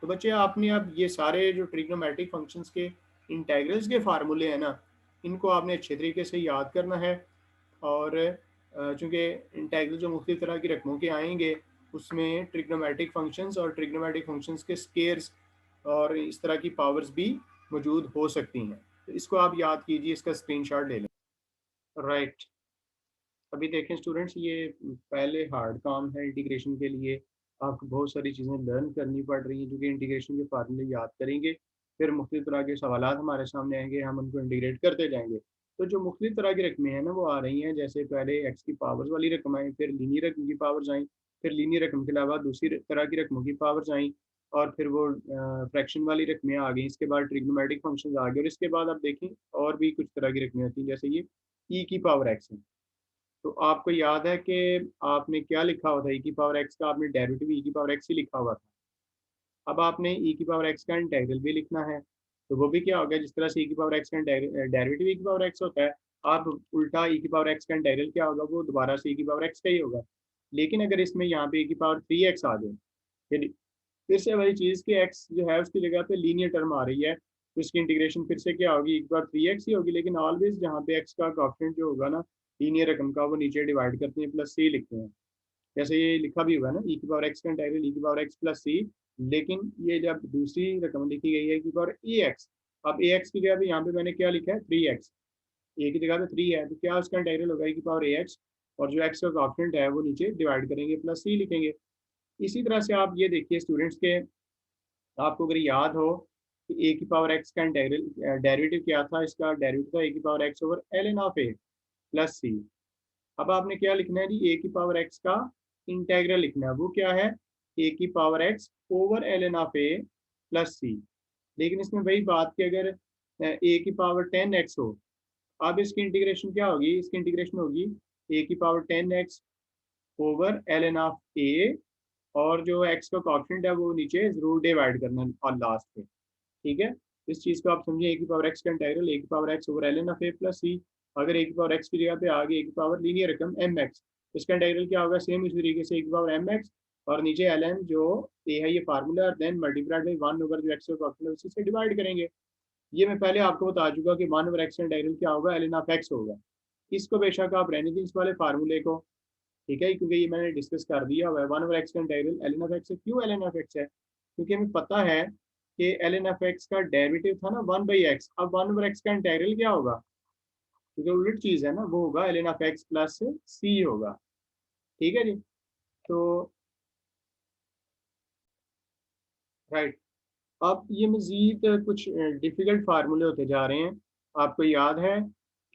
तो बच्चे आपने अब ये सारे जो ट्रिग्नोमेट्रिक फंक्शंस के इंटीग्रल्स के फार्मूले हैं ना, इनको आपने अच्छे तरीके से याद करना है। और चूँकि इंटीग्रल जो मुख्तलिफ तरह की रकमों के आएंगे, उसमें ट्रिग्नोमेट्रिक फंक्शंस और ट्रिग्नोमेट्रिक फंक्शंस के स्केयर्स और इस तरह की पावर्स भी मौजूद हो सकती हैं। तो इसको आप याद कीजिए, इसका स्क्रीनशॉट ले लें। राइट, अभी देखें स्टूडेंट्स, ये पहले हार्ड काम है इंटीग्रेशन के लिए। आपको बहुत सारी चीज़ें लर्न करनी पड़ रही हैं, जो कि इंटीग्रेशन के फार्मूले याद करेंगे, फिर मुख्तलिफ तरह के सवालात हमारे सामने आएंगे, हम उनको इंटीग्रेट करते जाएंगे। तो जो मुख्तलिफ तरह की रकमें हैं ना, वो आ रही हैं, जैसे पहले एक्स की पावर्स वाली रकम आई, फिर लीनियर रकम की पावर्स आई, फिर लीनियर रकम के अलावा दूसरी तरह की रकमों की पावर्स आई, और फिर वो फ्रैक्शन वाली रकमें आ गई। इसके बाद ट्रिग्नोमेट्रिक फंक्शंस आ गए, और इसके बाद आप देखें और भी कुछ तरह की रकमें होती हैं, जैसे ये ई की पावर एक्स है। तो आपको याद है कि आपने क्या लिखा हुआ था, ई की पावर एक्स का आपने डेरिवेटिव ई की पावर एक्स ही लिखा हुआ था। अब आपने ई की पावर एक्स का इंटीग्रल भी लिखना है, तो वो भी क्या होगा, जिस तरह से ई की पावर एक्स का डेरिवेटिव ई की पावर एक्स होता है, आप उल्टा ई की पावर एक्स का इंटीग्रल क्या होगा, वो दोबारा से ई की पावर एक्स का ही होगा। लेकिन अगर इसमें यहाँ पे ई की पावर 3x आ जाए, फिर से वही चीज़ कि x जो है उसकी जगह पे लीनियर टर्म आ रही है, तो इसकी इंटीग्रेशन फिर से क्या होगी, एक बार 3x ही होगी, लेकिन ऑलवेज जहाँ पे x का कोएफिशिएंट जो होगा ना लीनियर रकम का, वो नीचे डिवाइड करते हैं प्लस सी लिखते हैं। जैसे ये लिखा भी हुआ है ना, ई की पावर एक्स का इंटीग्रल ई की पावर एक्स प्लस सी, लेकिन ये जब दूसरी रकम लिखी गई है ई की पावर ए एक्स, अब ए एक्स की जगह पे यहाँ पे मैंने क्या लिखा है 3x, ए की जगह पे 3 है, तो क्या उसका इंटीग्रल होगा ई की पावर ए एक्स, और जो एक्स का कोएफिशिएंट है वो नीचे डिवाइड करेंगे प्लस सी लिखेंगे। इसी तरह से आप ये देखिए स्टूडेंट्स के, आपको अगर याद हो कि ए की पावर एक्स का इंटीग्रल डेरिवेटिव क्या था, इसका डेरिवेटिव था ए की power x over l n of a plus c. अब आपने क्या लिखना है जी, ए की पावर एक्स का इंटीग्रल लिखना है, वो क्या है, ए की power x over l n of a plus c. लेकिन इसमें वही बात कि अगर ए की पावर 10x हो, अब इसकी इंटीग्रेशन क्या होगी, इसकी इंटीग्रेशन होगी ए की power 10x over l n of a, और जो एक्स का कोएफिशिएंट है वो नीचे जरूर डिवाइड करना और लास्ट पे। ठीक है, इस चीज़ को आप समझिए, ए की पावर एक्स का इंटीग्रल ए की power x over l n of a plus c. अगर ए की पावर एक्स की जगह पे आ गई ए की पावर लीनियर रकम एम एक्स, इसका इंटीग्रल क्या होगा, सेम इसी तरीके से ए की पावर एम एक्स, और नीचे एल एन जो ए है ये फार्मूला, और देन मल्टीप्लाइड बाई 1 ओवर जो एक्स का कोएफिशिएंट है उसी से डिवाइड करेंगे। ये मैं पहले आपको बता चुका कि 1 ओवर एक्स का इंटीग्रल क्या होगा, एल एन ऑफ एक्स होगा। इसको बेशक आप रहने दें इस वाले फार्मूले को, ठीक है, क्योंकि ये मैंने डिस्कस कर दिया हुआ है। 1 ओवर एक्स का integral l n of x है, क्यों एल एन ऑफ एक्स है, क्योंकि हमें पता है कि एल एन ऑफ एक्स का डेरिवेटिव था ना 1/x। अब 1 ओवर एक्स का इंटीग्रल क्या होगा, क्योंकि उलट चीज़ है ना, वो होगा l n of x plus c होगा। ठीक है जी, तो राइट, अब ये मज़ीद कुछ डिफ़िकल्ट फार्मूले होते जा रहे हैं। आपको याद है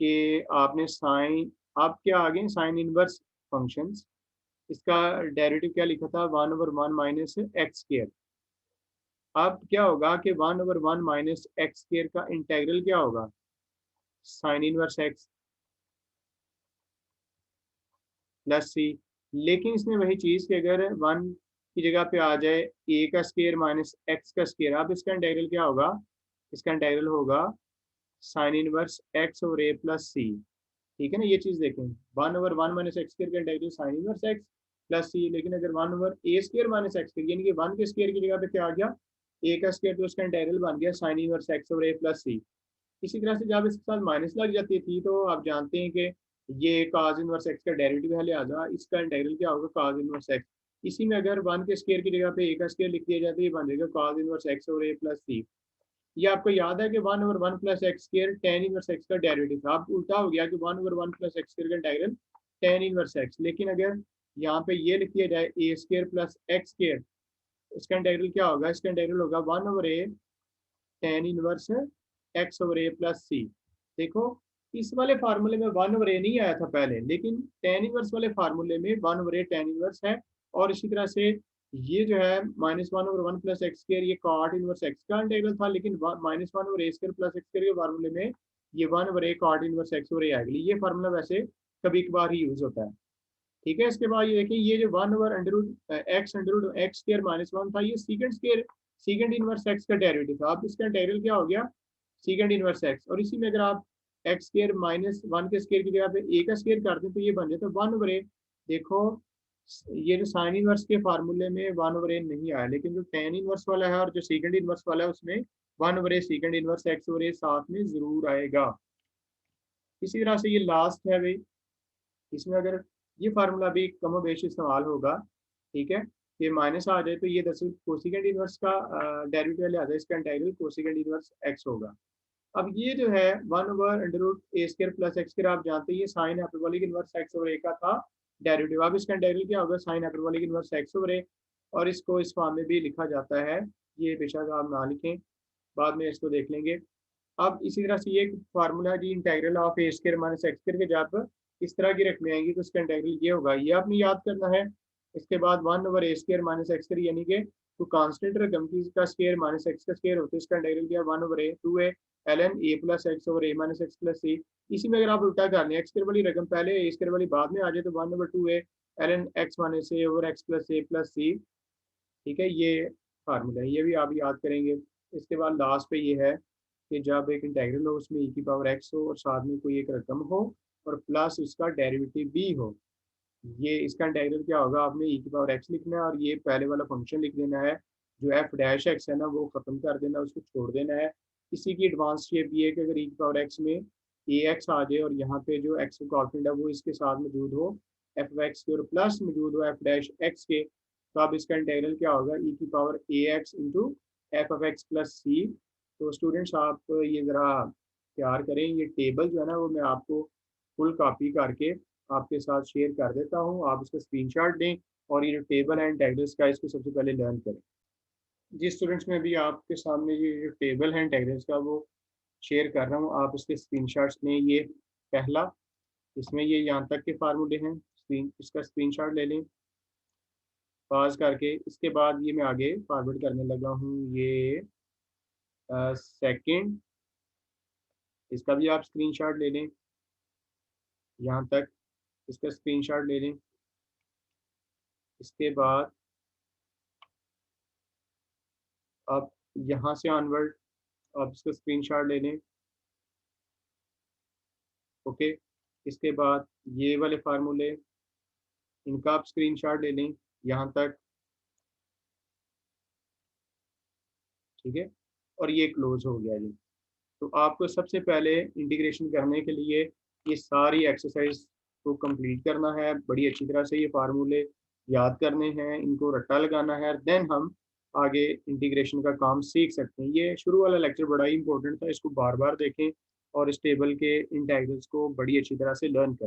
कि आपने साइन, आप क्या आगे साइन इनवर्स फंक्शंस, इसका डेरिवेटिव क्या लिखा था, 1 ओवर 1 माइनस एक्स स्क्वायर। अब क्या होगा कि 1 ओवर 1 माइनस एक्स स्क्वायर का इंटीग्रल क्या होगा, sine inverse x plus c. लेकिन इसमें वही चीज़ कि अगर 1 की जगह पे आ जाए ए का स्क्वायर माइनस एक्स का स्क्वायर, अब इसका इंटीग्रल क्या होगा, इसका इंटीग्रल होगा sine inverse x over a plus c. ठीक है ना, ये चीज़ देखें, 1 ओवर 1 माइनस एक्स स्क्वायर का integral sine inverse x plus c, लेकिन अगर 1 over a square minus x square, यानी कि 1 के स्क्वायर की जगह पे क्या आ गया, ए का स्क्वायर, तो उसका इंटीग्रल बन गया sign inverse x over a plus c. इसी तरह से जब इसके साथ माइनस लग जाती थी, तो आप जानते हैं कि ये काज इनवर्स एक्स का डेरिवेटिव है, लिहाजा इसका इंटीग्रल क्या होगा, काज इनवर्स एक्स। इसी में अगर 1 के स्क्वायर की जगह पे ए का स्क्वायर लिख दिया जाता है, ये बन जाएगा काज inverse x over a plus सी। ये आपको याद है कि 1 over 1 plus x square tan inverse x का डेरिवेटिव था। अब उल्टा हो गया कि 1 ओवर 1 प्लस एक्स स्क्वायर का इंटीग्रल टेन इनवर्स एक्स। लेकिन अगर यहाँ पे ये लिख दिया जाए ए स्क्वायर प्लस एक्स स्क्वायर, इसका इंटीग्रल क्या होगा, इसका इंटीग्रल होगा 1 over A tan inverse x over a plus सी। देखो, इस वाले फार्मूले में 1 ओवर ए नहीं आया था पहले, लेकिन टेन इनवर्स वाले फार्मूले में 1 ओवर ए टेन इनवर्स है। और इसी तरह से ये जो है -1 ओवर 1 प्लस एक्स स्क्वायर, ये कॉट इनवर्स एक्स का इंटीग्रल था, लेकिन -1 over a square plus x square के फार्मूले में ये 1 ओवर ए कॉट इनवर्स एक्स ओवर ए आएगी। ये फार्मूला वैसे कभी कभार ही यूज होता है। ठीक है। इसके बाद ये देखें, ये जो 1/√x -1 था, ये सीकेंड इनवर्स एक्स का डेरिवेटिव था। अब इसका इंटीग्रल क्या हो गया, सीकेंड इनवर्स एक्स। और इसी में अगर आप x² - 1 के स्क्वायर की जगह पे a का स्क्वायर कर दें तो ये बन जाता है 1/a। देखो, ये जो साइन इनवर्स के फार्मूले में 1/a नहीं आया, लेकिन जो टेन इनवर्स वाला है और जो सेकंड इनवर्स वाला है उसमें 1/a सेकंड इनवर्स x/a साथ में जरूर आएगा। इसी तरह से ये लास्ट है भाई, इसमें अगर ये फार्मूला भी कमो बेश इस्तेमाल होगा, ठीक है। ये माइनस आ जाए तो ये दरअसल कोसिकेंड इनवर्स का डेरिवेटिव लिहाजा इसका इंटीग्रल कोसिकेंड इनवर्स एक्स होगा। अब ये जो है 1/√a² + x², आप जानते हैं ये साइन हाइपरबोलिक इनवर्स x/a का था डेरिवेटिव। अब इसका इंटीग्रल क्या होगा, साइन हाइपरबोलिक इनवर्स x/a। और इसको इस फॉर्म में भी लिखा जाता है, ये बेशक आप ना लिखें, बाद में इसको देख लेंगे। अब इसी तरह से ये formula ji, integral of a² - x² के जब इस तरह की रकमें आएंगी तो इसका इंटीग्रल ये होगा, ये आपने याद करना है। इसके बाद 1/a² - x² यानी कि तो कांस्टेंट रकम की का स्क्वायर माइनस एक्स का स्क्वायर होता है, इसका इंटीग्रल क्या 1/a 2a ln a + x/a - x + c। इसी में अगर आप उल्टा कर लें, x² वाली रकम पहले a² वाली बाद में आ जाए तो 1/2a ln x - a/x + a + c। ठीक है, ये फार्मूला है, ये भी आप याद करेंगे। इसके बाद लास्ट पे ये है कि जब एक इंटीग्रल हो उसमें e की पावर x हो और साथ में कोई एक रकम हो और प्लस उसका डेरिवेटिव भी हो, ये इसका इंटीग्रल क्या होगा, आपने e की पावर x लिखना है और ये पहले वाला फंक्शन लिख देना है। जो f' है ना वो ख़त्म कर देना, उसको छोड़ देना है। इसी की एडवांस शेप ये है कि अगर e की पावर x में ax आ जाए और यहाँ पे जो x का कॉन्स्टेंट है वो इसके साथ मौजूद हो, f(x) के और प्लस मौजूद हो f'(x) के, तो अब इसका इंटीग्रल क्या होगा, e की power ax into f(x) + c। तो स्टूडेंट्स आप ये ज़रा तैयार करें, ये टेबल जो है ना वो मैं आपको फुल कॉपी करके आपके साथ शेयर कर देता हूँ, आप इसका स्क्रीनशॉट दें और ये जो टेबल है इंटीग्रल्स का इसको सबसे पहले लर्न करें। जिस स्टूडेंट्स में भी आपके सामने ये जो टेबल है इंटीग्रल्स का वो शेयर कर रहा हूँ, आप इसके स्क्रीनशॉट्स लें। ये पहला, इसमें ये यहाँ तक के फार्मूले हैं, इसका स्क्रीनशॉट ले लें पास करके। इसके बाद ये मैं आगे फॉरवर्ड करने लगा हूँ, ये सेकंड, इसका भी आप स्क्रीनशॉट ले लें, यहाँ तक इसका स्क्रीनशॉट ले लें। इसके बाद आप यहाँ से ऑनवर्ड आप इसका स्क्रीनशॉट ले लें, ओके। इसके बाद ये वाले फार्मूले, इनका आप स्क्रीनशॉट ले लें यहाँ तक, ठीक है। और ये क्लोज हो गया जी। तो आपको सबसे पहले इंटीग्रेशन करने के लिए ये सारी एक्सरसाइज को कंप्लीट करना है, बड़ी अच्छी तरह से ये फार्मूले याद करने हैं, इनको रट्टा लगाना है, देन हम आगे इंटीग्रेशन का काम सीख सकते हैं। ये शुरू वाला लेक्चर बड़ा ही इंपॉर्टेंट था, इसको बार बार देखें और इस टेबल के इंटीग्रल्स को बड़ी अच्छी तरह से लर्न करें।